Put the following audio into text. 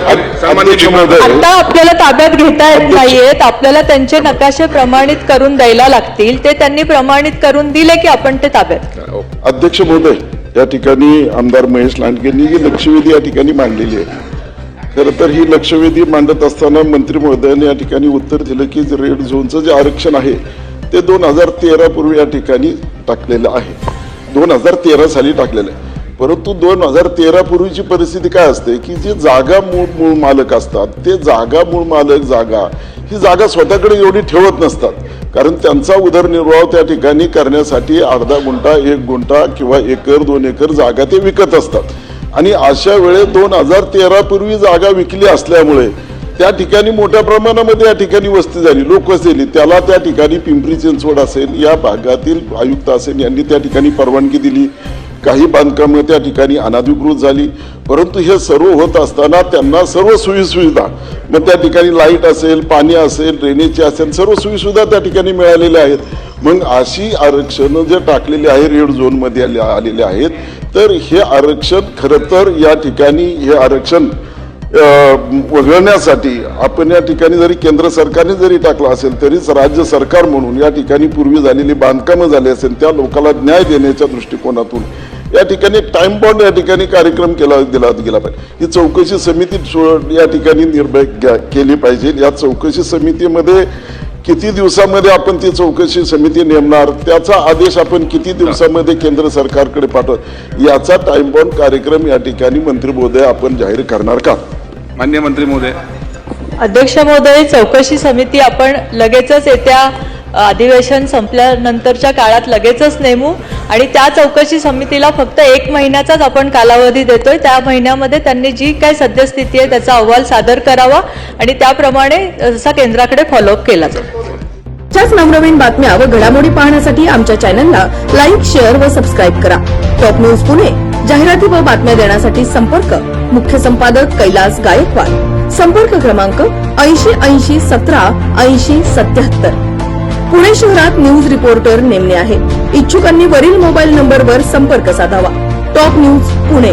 आता आपल्याला ताब्यात घेता येत नाहीयेत, आपल्याला त्यांचे नकाशे प्रमाणित करून द्यायला लागतील, ते त्यांनी प्रमाणित करून दिले की आपण ते ताब्यात. अध्यक्ष महोदय, या ठिकाणी आमदार महेश लांडगेंनी ही लक्षवेधी या ठिकाणी मांडलेली आहे. खरं तर ही लक्षवेधी मांडत असताना मंत्री महोदयांनी या ठिकाणी उत्तर दिलं की रेड झोनचं जे आरक्षण आहे ते 2013 पूर्वी या ठिकाणी टाकलेलं आहे, 2013 साली टाकलेलं आहे. परंतु 2013 पूर्वीची परिस्थिती काय असते की जे जागा मूळ मालक असतात ते मूळ मालक ही जागा स्वतःकडे एवढी ठेवत नसतात, कारण त्यांचा उदरनिर्वाह त्या ठिकाणी करण्यासाठी अर्धा गुंठा 1 गुंठा किंवा एकर 2 एकर जागा ते विकत असतात. आणि अशा वेळेस 2013 पूर्वी जागा विकली असल्यामुळे त्या ठिकाणी मोठ्या प्रमाणामध्ये या ठिकाणी वस्ती झाली, लोकवस्ती झाली. त्याला त्या ठिकाणी पिंपरी चिंचवड असेल, या भागातील आयुक्त असेल यांनी त्या ठिकाणी परवानगी दिली. काही बांधकामं त्या ठिकाणी अनधिकृत झाली. परंतु हे सर्व होत असताना त्यांना सर्व सोयीसुविधा, मग त्या ठिकाणी लाईट असेल, पाणी असेल, ड्रेनेजची असेल, सर्व सोयीसुविधा त्या ठिकाणी मिळालेल्या आहेत. मग अशी आरक्षण जे टाकलेली आहे रेड झोनमध्ये आलेले आहेत, तर हे आरक्षण खरं तर या ठिकाणी हे आरक्षण वगळण्यासाठी आपण या ठिकाणी जरी केंद्र सरकारने जरी टाकलं असेल तरीच राज्य सरकार म्हणून या ठिकाणी पूर्वी झालेली बांधकामं झाली असेल त्या लोकांना न्याय देण्याच्या दृष्टिकोनातून या ठिकाणी टाइम बॉन्ड या ठिकाणी कार्यक्रम दिला गेला पाहिजे. ही चौकशी समिती या ठिकाणी निर्भय केली पाहिजे. या चौकशी समितीमध्ये किती दिवसामध्ये आपण ती चौकशी समिती नेमणार, त्याचा आदेश आपण किती दिवसामध्ये केंद्र सरकारकडे पाठवू, याचा टाइम बॉन्ड कार्यक्रम या ठिकाणी मंत्री महोदय आपण जाहीर करणार का? माननीय मंत्री महोदय. अध्यक्ष महोदय, चौकशी समिती आपण लगेचच येत्या अधिवेशन संपल्यानंतरच्या काळात लगेचच नेमू आणि त्या चौकशी समितीला फक्त 1 महिन्याचाच आपण कालावधी देतोय. त्या महिन्यामध्ये त्यांनी जी काय सद्यस्थिती आहे त्याचा अहवाल सादर करावा आणि त्याप्रमाणे तसा केंद्राकडे फॉलोअप केला जाईल. अशाच नवनवीन बातम्या व घडामोडी पाहण्यासाठी आमच्या चॅनलला लाईक, शेअर व सबस्क्राईब करा. टॉप न्यूज पुणे जाहिराती व बातम्या देण्यासाठी संपर्क मुख्य संपादक कैलास गायकवाड. संपर्क क्रमांक 8080 17 80 77. पुणे शहरात न्यूज रिपोर्टर नेमणे आहेत. इच्छुकांनी वरील मोबाईल नंबरवर संपर्क साधावा. Top news Pune.